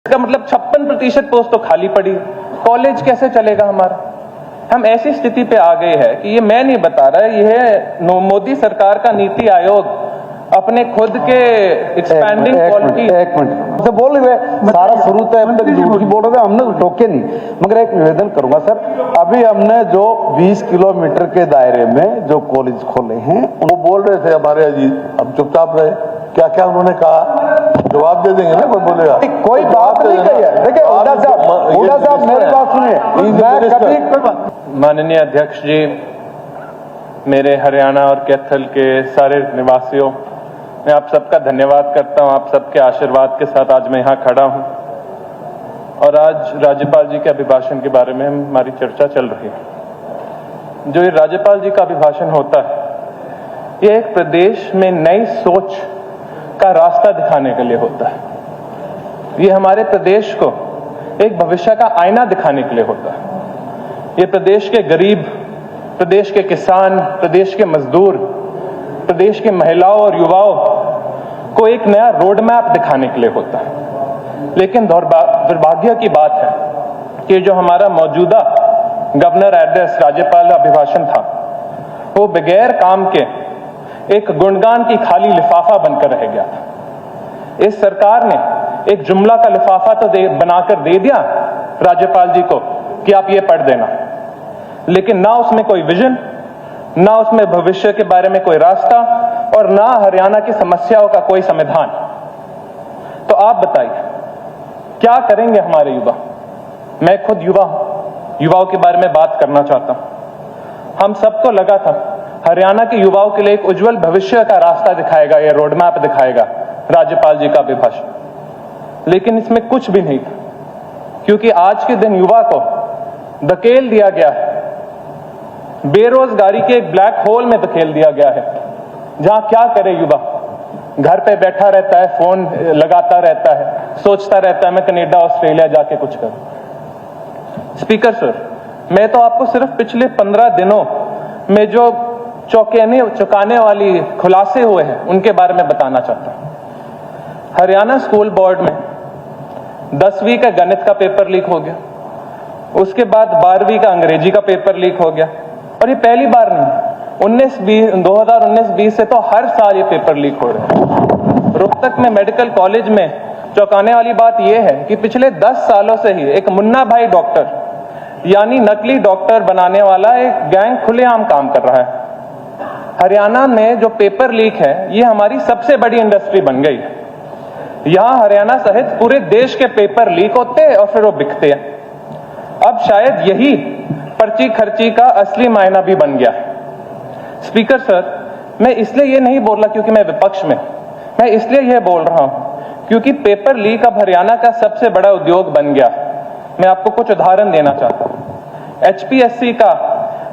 इसका मतलब 56% पोस्ट तो खाली पड़ी, कॉलेज कैसे चलेगा हमारा? हम ऐसी स्थिति पे आ गए हैं कि ये मैं नहीं बता रहा, ये मोदी सरकार का नीति आयोग अपने खुद के एक्सपैंडिंग क्वालिटी। एक मिनट तो बोल रहे सारा शुरू तो अब तक झूठ बोल रहे, हमने टोके नहीं। मगर एक निवेदन करूंगा सर, अभी हमने जो 20 किलोमीटर के दायरे में जो कॉलेज खोले हैं वो बोल रहे थे हमारे अजीत, अब चुपचाप रहे। क्या क्या उन्होंने कहा, जवाब दे देंगे ना, कोई बोलेगा? कोई बात नहीं कही है। देखिए हुड्डा साहब मेरी बात सुनिए। माननीय अध्यक्ष जी, मेरे हरियाणा और कैथल के सारे निवासियों, मैं आप सबका धन्यवाद करता हूं। आप सबके आशीर्वाद के साथ आज मैं यहाँ खड़ा हूं और आज राज्यपाल जी के अभिभाषण के बारे में हमारी चर्चा चल रही है। जो ये राज्यपाल जी का अभिभाषण होता है, ये एक प्रदेश में नई सोच का रास्ता दिखाने के लिए होता है। ये हमारे प्रदेश को एक भविष्य का आईना दिखाने के लिए होता है। ये प्रदेश के गरीब, प्रदेश के किसान, प्रदेश के मजदूर, प्रदेश के महिलाओं और युवाओं को एक नया रोड मैप दिखाने के लिए होता है। लेकिन दुर्भाग्य की बात है कि जो हमारा मौजूदा गवर्नर एड्रेस, राज्यपाल अभिभाषण था, वो बगैर काम के एक गुणगान की खाली लिफाफा बनकर रह गया था। इस सरकार ने एक जुमला का लिफाफा तो बनाकर दे दिया राज्यपाल जी को कि आप ये पढ़ देना, लेकिन ना उसमें कोई विजन, ना उसमें भविष्य के बारे में कोई रास्ता और ना हरियाणा की समस्याओं का कोई समाधान। तो आप बताइए क्या करेंगे हमारे युवा? मैं खुद युवा हूं, युवाओं के बारे में बात करना चाहता हूं। हम सबको लगा था हरियाणा के युवाओं के लिए एक उज्जवल भविष्य का रास्ता दिखाएगा, ये रोड मैप दिखाएगा राज्यपाल जी का अभिभाषण, लेकिन इसमें कुछ भी नहीं था। क्योंकि आज के दिन युवा को धकेल दिया गया है, बेरोजगारी के एक ब्लैक होल में धकेल दिया गया है, जहां क्या करे युवा? घर पे बैठा रहता है, फोन लगाता रहता है, सोचता रहता है मैं कनाडा ऑस्ट्रेलिया जाके कुछ करूं। स्पीकर सर, मैं तो आपको सिर्फ पिछले 15 दिनों में जो चौंकाने वाली खुलासे हुए हैं उनके बारे में बताना चाहता हूं। हरियाणा स्कूल बोर्ड में 10वीं का गणित का पेपर लीक हो गया, उसके बाद 12वीं का अंग्रेजी का पेपर लीक हो गया, और ये पहली बार नहीं, 2019-20 से तो हर साल ये पेपर लीक हो रहे हैं। रोहतक में मेडिकल कॉलेज में चौंकाने वाली बात यह है कि पिछले 10 सालों से ही एक मुन्ना भाई डॉक्टर, यानी नकली डॉक्टर बनाने वाला एक गैंग खुलेआम काम कर रहा है। हरियाणा में जो पेपर लीक है, ये हमारी सबसे बड़ी इंडस्ट्री बन गई है। यहां हरियाणा सहित पूरे देश के पेपर लीक होते हैं और फिर वो बिकते हैं। अब शायद यही पर्ची खर्ची का असली मायना भी बन गया है। स्पीकर सर, मैं इसलिए ये नहीं बोल रहा क्योंकि मैं विपक्ष में, मैं इसलिए यह बोल रहा हूं क्योंकि पेपर लीक अब हरियाणा का सबसे बड़ा उद्योग बन गया। मैं आपको कुछ उदाहरण देना चाहता हूं। HPSC का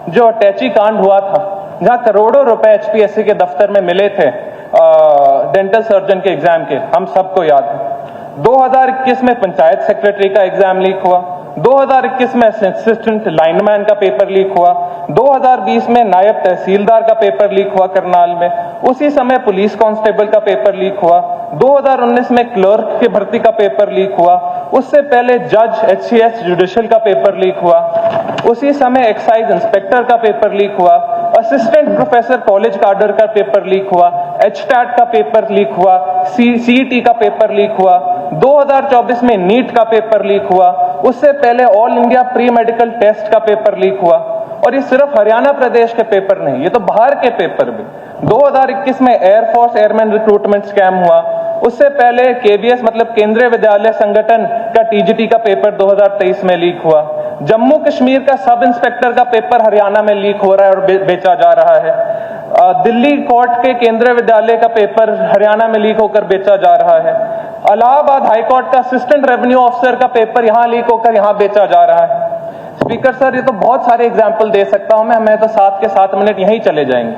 जो अटैची कांड हुआ था, जहां करोड़ों रुपए HPSC के दफ्तर में मिले थे डेंटल सर्जन के एग्जाम के, हम सबको याद है। 2021 में पंचायत सेक्रेटरी का एग्जाम लीक हुआ, 2021 में असिस्टेंट लाइनमैन का पेपर लीक हुआ, 2020 में नायब तहसीलदार का पेपर लीक हुआ करनाल में, उसी समय पुलिस कांस्टेबल का पेपर लीक हुआ, 2019 में क्लर्क की भर्ती का पेपर लीक हुआ, उससे पहले जज HCS जुडिशियल का पेपर लीक हुआ, उसी समय एक्साइज इंस्पेक्टर का पेपर लीक हुआ, असिस्टेंट प्रोफेसर कॉलेज कार्डर का पेपर लीक हुआ, HTAT का पेपर लीक हुआ, CET का पेपर लीक हुआ, 2024 में नीट का पेपर लीक हुआ, उससे पहले all India pre medical test का पेपर लीक हुआ। और ये सिर्फ हरियाणा प्रदेश के पेपर नहीं, ये तो बाहर के पेपर भी। 2021 में एयरफोर्स एयरमैन रिक्रूटमेंट स्कैम हुआ, उससे पहले KVS मतलब केंद्रीय विद्यालय संगठन का TGT का पेपर 2023 में लीक हुआ। जम्मू कश्मीर का सब इंस्पेक्टर का पेपर हरियाणा में लीक हो रहा है और बेचा जा रहा है। दिल्ली कोर्ट के केंद्रीय विद्यालय का पेपर हरियाणा में लीक होकर बेचा जा रहा है। इलाहाबाद हाईकोर्ट का असिस्टेंट रेवेन्यू ऑफिसर का पेपर यहां लीक होकर यहां बेचा जा रहा है। स्पीकर सर, ये तो बहुत सारे एग्जाम्पल दे सकता हूं मैं तो 7 के 7 मिनट यहीं चले जाएंगे।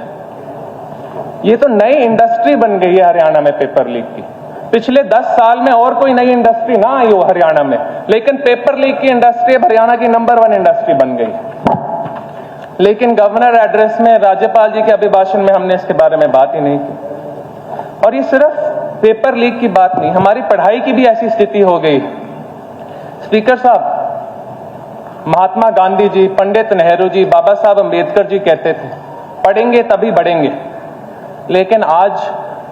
ये तो नई इंडस्ट्री बन गई है हरियाणा में पेपर लीक की। पिछले 10 साल में और कोई नई इंडस्ट्री ना आई हो हरियाणा में, लेकिन पेपर लीक की इंडस्ट्री अब हरियाणा की नंबर 1 इंडस्ट्री बन गई। लेकिन गवर्नर एड्रेस में, राज्यपाल जी के अभिभाषण में हमने इसके बारे में बात ही नहीं की। और ये सिर्फ पेपर लीक की बात नहीं, हमारी पढ़ाई की भी ऐसी स्थिति हो गई स्पीकर साहब, महात्मा गांधी जी, पंडित नेहरू जी, बाबा साहब अंबेडकर जी कहते थे पढ़ेंगे तभी बढ़ेंगे। लेकिन आज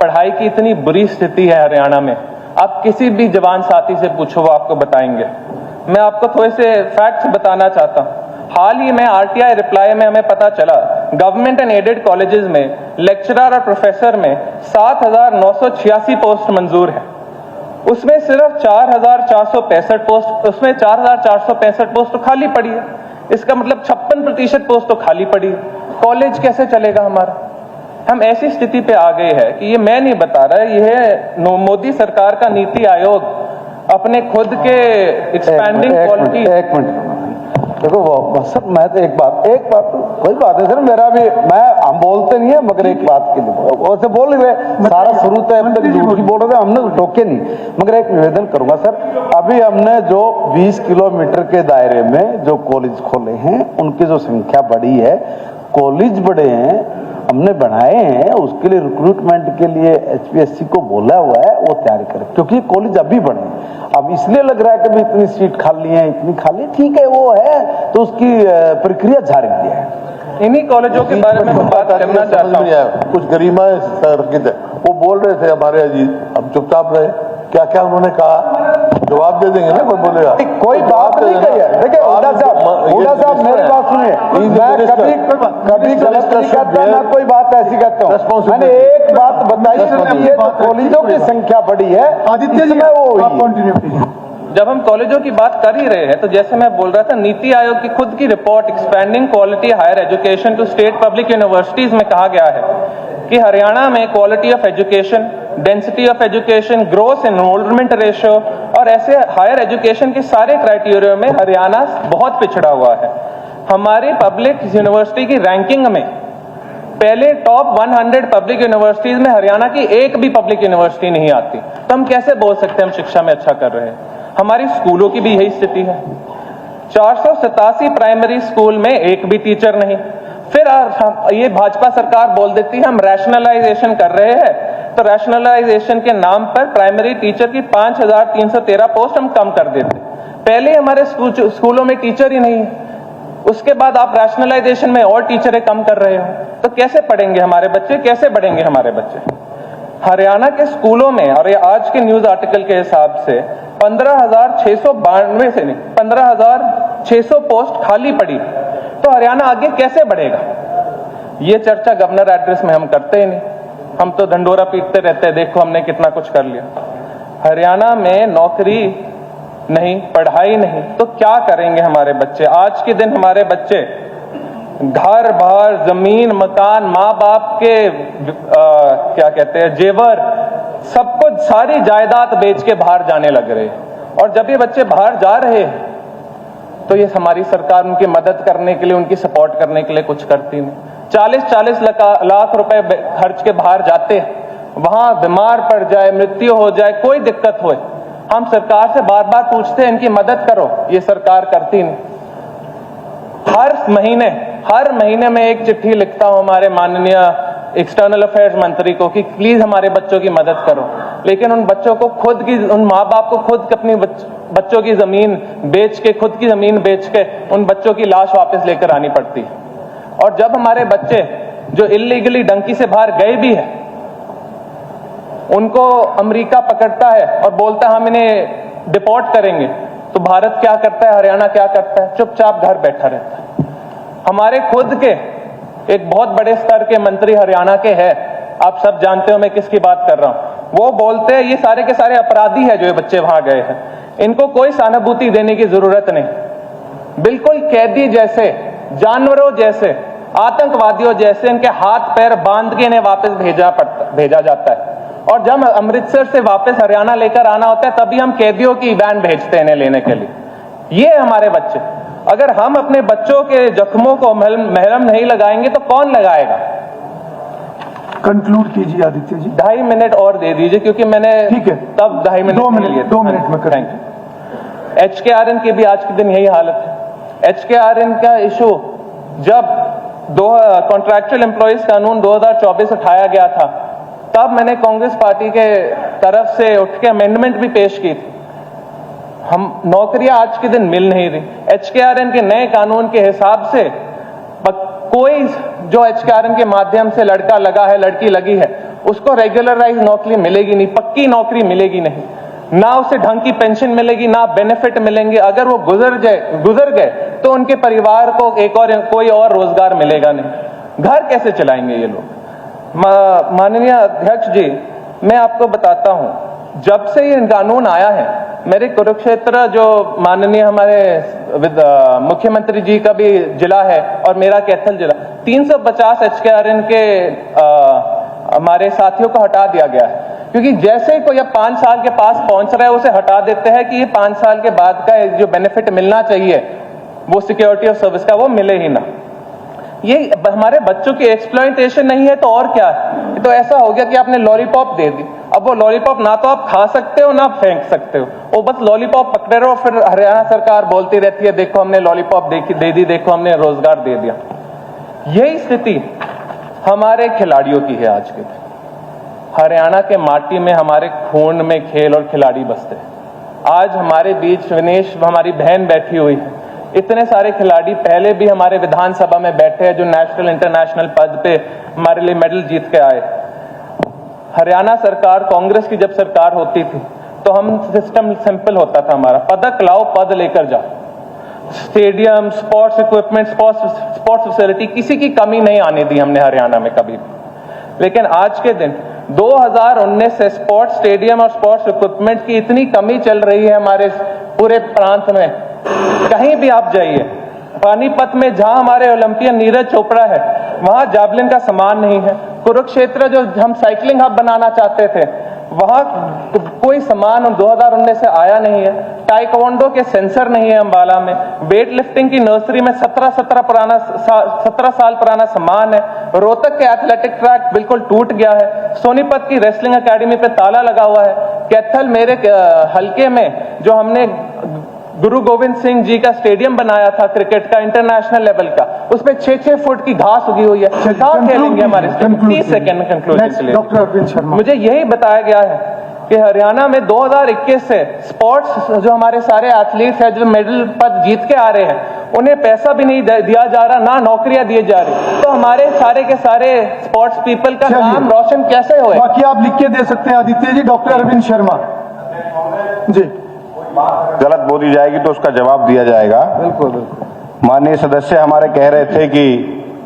पढ़ाई की इतनी बुरी स्थिति है हरियाणा में, आप किसी भी जवान साथी से पूछो वो आपको बताएंगे। मैं आपको थोड़े से फैक्ट्स बताना चाहता हूं। हाल ही में आरटीआई रिप्लाई में हमें पता चला गवर्नमेंट एंड एडेड कॉलेजेस में लेक्चरर और प्रोफेसर में 7,986 पोस्ट मंजूर है। उसमें सिर्फ 4,465 पोस्ट तो खाली पड़ी है। इसका मतलब 56% पोस्ट तो खाली पड़ी है। कॉलेज कैसे चलेगा हमारा? हम ऐसी स्थिति पे आ गए हैं कि ये मैं नहीं बता रहा, ये मोदी सरकार का नीति आयोग अपने खुद के एक्सपैंडिंग क्वालिटी। एक मिनट देखो सर, मैं तो एक बात कोई बात है सर, मेरा भी हम बोलते नहीं है, मगर एक बात के लिए वैसे बोल रहे सारा शुरू तो अब तक झूठ ही बोल रहे थे, हमने टोके नहीं। मगर एक निवेदन करूंगा सर, अभी हमने जो 20 किलोमीटर के दायरे में जो कॉलेज खोले हैं उनकी जो संख्या बढ़ी है, कॉलेज बड़े हैं, हमने बनाए हैं, उसके लिए रिक्रूटमेंट के लिए एचपीएससी को बोला हुआ है वो तैयारी करें, क्योंकि कॉलेज अभी बने। अब इसलिए लग रहा है कि भी इतनी सीट खाली है, इतनी खाली, ठीक है वो है तो उसकी प्रक्रिया जारी है। इन्हीं कॉलेजों के बारे में मैं बात करना चाहता हूं। कुछ गरिमा है, वो बोल रहे थे हमारे अजीत, अब चुपचाप रहे। क्या क्या उन्होंने कहा जवाब दे देंगे ना, कोई बोलेगा। कोई बात नहीं कही है। देखिए हुड्डा साहब मेरी बात सुनिए, मैं कभी गलत नहीं कहता, मैं कोई बात ऐसी कहता हूँ। मैंने एक बात बताई है, तो कॉलेजों की संख्या बढ़ी है, इसमें वो आप कंटिन्यू कीजिए। जब हम कॉलेजों की बात कर ही रहे हैं तो जैसे मैं बोल रहा था, नीति आयोग की खुद की report expanding quality higher education to state public universities में कहा गया है कि हरियाणा में quality of education, density of education, gross enrolment ratio और ऐसे हायर एजुकेशन के सारे क्राइटेरिया में हरियाणा बहुत पिछड़ा हुआ है। हमारी पब्लिक यूनिवर्सिटी की रैंकिंग में पहले टॉप 100 पब्लिक यूनिवर्सिटीज में हरियाणा की एक भी पब्लिक यूनिवर्सिटी नहीं आती, तो हम कैसे बोल सकते हैं हम शिक्षा में अच्छा कर रहे हैं? हमारी स्कूलों की भी यही स्थिति है। 487 प्राइमरी स्कूल में एक भी टीचर नहीं। फिर ये भाजपा सरकार बोल देती है हम रैशनलाइजेशन कर रहे हैं, तो रैशनलाइजेशन के नाम पर प्राइमरी टीचर की 5,313 पोस्ट हम कम कर देते। पहले हमारे स्कूलों में टीचर ही नहीं है, उसके बाद आप रैशनलाइजेशन में और टीचरें कम कर रहे हो, तो कैसे पढ़ेंगे हमारे बच्चे, कैसे बढ़ेंगे हमारे बच्चे? हरियाणा के स्कूलों में, और ये आज के न्यूज आर्टिकल के हिसाब से 15,692 से नहीं 15,600 पोस्ट खाली पड़ी, तो हरियाणा आगे कैसे बढ़ेगा? ये चर्चा गवर्नर एड्रेस में हम करते ही नहीं, हम तो ढंडोरा पीटते रहते हैं, देखो हमने कितना कुछ कर लिया। हरियाणा में नौकरी नहीं, पढ़ाई नहीं, तो क्या करेंगे हमारे बच्चे? आज के दिन हमारे बच्चे घर बार, जमीन, मकान, माँ बाप के क्या कहते हैं जेवर, सब कुछ, सारी जायदाद बेच के बाहर जाने लग रहे हैं। और जब ये बच्चे बाहर जा रहे हैं तो ये हमारी सरकार उनकी मदद करने के लिए, उनकी सपोर्ट करने के लिए कुछ करती नहीं। 40-40 लाख रुपए खर्च के बाहर जाते हैं, वहां बीमार पड़ जाए, मृत्यु हो जाए, कोई दिक्कत हो, हम सरकार से बार बार पूछते हैं इनकी मदद करो, ये सरकार करती नहीं। हर महीने में एक चिट्ठी लिखता हूं हमारे माननीय एक्सटर्नल अफेयर्स मंत्री को कि प्लीज हमारे बच्चों की मदद करो, लेकिन उन बच्चों को खुद की, उन माँ बाप को खुद अपनी बच्चों की जमीन बेच के, खुद की जमीन बेच के उन बच्चों की लाश वापस लेकर आनी पड़ती है। और जब हमारे बच्चे जो इलीगली डंकी से बाहर गए भी हैं, उनको अमेरिका पकड़ता है और बोलता है हम इन्हें डिपोर्ट करेंगे, तो भारत क्या करता है, हरियाणा क्या करता है? चुपचाप घर बैठा रहता है। हमारे खुद के एक बहुत बड़े स्तर के मंत्री हरियाणा के हैं, आप सब जानते हो मैं किसकी बात कर रहा हूं। वो बोलते हैं ये सारे के सारे अपराधी हैं जो ये बच्चे वहां गए हैं, इनको कोई सहानुभूति देने की जरूरत नहीं। बिल्कुल कैदी जैसे, जानवरों जैसे, आतंकवादियों जैसे इनके हाथ पैर बांध के इन्हें वापस भेजा जाता है। और जब अमृतसर से वापस हरियाणा लेकर आना होता है तभी हम कैदियों की वैन भेजते हैं इन्हें लेने के लिए। ये हमारे बच्चे, अगर हम अपने बच्चों के जख्मों को महरम नहीं लगाएंगे तो कौन लगाएगा? कंक्लूड कीजिए आदित्य जी। 2.5 मिनट और दे दीजिए, क्योंकि मैंने ठीक है तब 2.5 मिनट 2 मिनट में थैंक यू। HKRN की भी आज के दिन यही हालत है। HKRN का इशू जब कॉन्ट्रैक्चुअल एम्प्लॉइज कानून 2024 उठाया गया था, तब मैंने कांग्रेस पार्टी के तरफ से उठ के अमेंडमेंट भी पेश की थी। हम नौकरियां आज के दिन मिल नहीं रही। HKRN के नए कानून के हिसाब से कोई जो HKRN के माध्यम से लड़का लगा है, लड़की लगी है, उसको रेगुलराइज नौकरी मिलेगी नहीं, पक्की नौकरी मिलेगी नहीं, ना उसे ढंग की पेंशन मिलेगी, ना बेनिफिट मिलेंगे। अगर वो गुजर गए तो उनके परिवार को कोई और रोजगार मिलेगा नहीं। घर कैसे चलाएंगे ये लोग? माननीय अध्यक्ष जी, मैं आपको बताता हूं, जब से ये कानून आया है, मेरे कुरुक्षेत्र जो माननीय हमारे मुख्यमंत्री जी का भी जिला है और मेरा कैथल जिला, 350 HKRN के हमारे साथियों को हटा दिया गया है। क्योंकि जैसे ही कोई अब 5 साल के पास पहुंच रहा है, उसे हटा देते हैं कि ये 5 साल के बाद का जो बेनिफिट मिलना चाहिए वो सिक्योरिटी ऑफ सर्विस का, वो मिले ही ना। ये हमारे बच्चों की एक्सप्लॉयटेशन नहीं है तो और क्या है? तो ऐसा हो गया कि आपने लॉलीपॉप दे दी, अब वो लॉलीपॉप ना तो आप खा सकते हो ना फेंक सकते हो, वो बस लॉलीपॉप पकड़े रहो। फिर हरियाणा सरकार बोलती रहती है, देखो हमने लॉलीपॉप दे दी, देखो हमने रोजगार दे दिया। यही स्थिति हमारे खिलाड़ियों की है आज के दिन। हरियाणा के माटी में, हमारे खून में खेल और खिलाड़ी बसते हैं। आज हमारे बीच विनेश, हमारी बहन बैठी हुई है। इतने सारे खिलाड़ी पहले भी हमारे विधानसभा में बैठे हैं जो नेशनल इंटरनेशनल पद पे हमारे लिए मेडल जीत के आए। हरियाणा सरकार, कांग्रेस की जब सरकार होती थी तो हम सिस्टम सिंपल होता था हमारा, पदक लाओ पद लेकर जाओ। Stadium, sports equipment, sports facility, किसी की कमी नहीं आने दी हमने हरियाणा में कभी भी। लेकिन आज के दिन 2019 से स्पोर्ट्स स्टेडियम और स्पोर्ट्स इक्विपमेंट की इतनी कमी चल रही है हमारे पूरे प्रांत में। कहीं भी आप जाइए, पानीपत में जहां हमारे ओलंपियन नीरज चोपड़ा है, वहां जावलिन का सामान नहीं है। कुरुक्षेत्र जो हम साइकिलिंग हब बनाना चाहते थे, वहां कोई सामान 2019 से आया नहीं है। टाइकोंडो के सेंसर नहीं है अंबाला में। वेट लिफ्टिंग की नर्सरी में 17 साल पुराना सामान है। रोहतक के एथलेटिक ट्रैक बिल्कुल टूट गया है। सोनीपत की रेसलिंग एकेडमी पे ताला लगा हुआ है। कैथल मेरे हल्के में जो हमने गुरु गोविंद सिंह जी का स्टेडियम बनाया था क्रिकेट का, इंटरनेशनल लेवल का, उसमें 6-6 फुट की घास उगी हुई है। कहां खेलेंगे हमारे? 30 सेकंड में कंक्लूजन के लिए डॉक्टर अरविंद शर्मा, मुझे यही बताया गया है कि हरियाणा में 2021 से स्पोर्ट्स जो हमारे सारे एथलीट्स हैं जो मेडल पद जीत के आ रहे हैं, उन्हें पैसा भी नहीं दिया जा रहा, ना नौकरियां दी जा रही। तो हमारे सारे के सारे स्पोर्ट्स पीपल का नाम रोशन कैसे होए? बाकी आप लिख के दे सकते हैं आदित्य जी। डॉक्टर अरविंद शर्मा जी। गलत बोली जाएगी तो उसका जवाब दिया जाएगा। बिल्कुल बिल्कुल। माननीय सदस्य हमारे कह रहे थे कि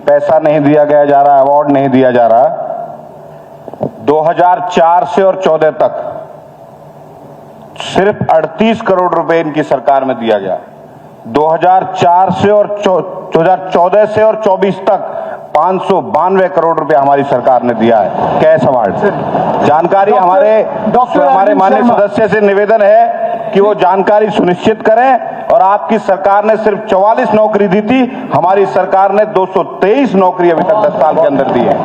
पैसा नहीं दिया गया जा रहा, अवार्ड नहीं दिया जा रहा। 2004 से और 14 तक सिर्फ 38 करोड़ रुपए इनकी सरकार में दिया गया। 2004 से और 2014 से और 24 तक 592 करोड़ रुपए हमारी सरकार ने दिया है कैश अवार्ड। जानकारी हमारे माननीय सदस्य से निवेदन है कि वो जानकारी सुनिश्चित करें। और आपकी सरकार ने सिर्फ 44 नौकरी दी थी, हमारी सरकार ने 223 नौकरी अभी तक 10 साल के अंदर दी है।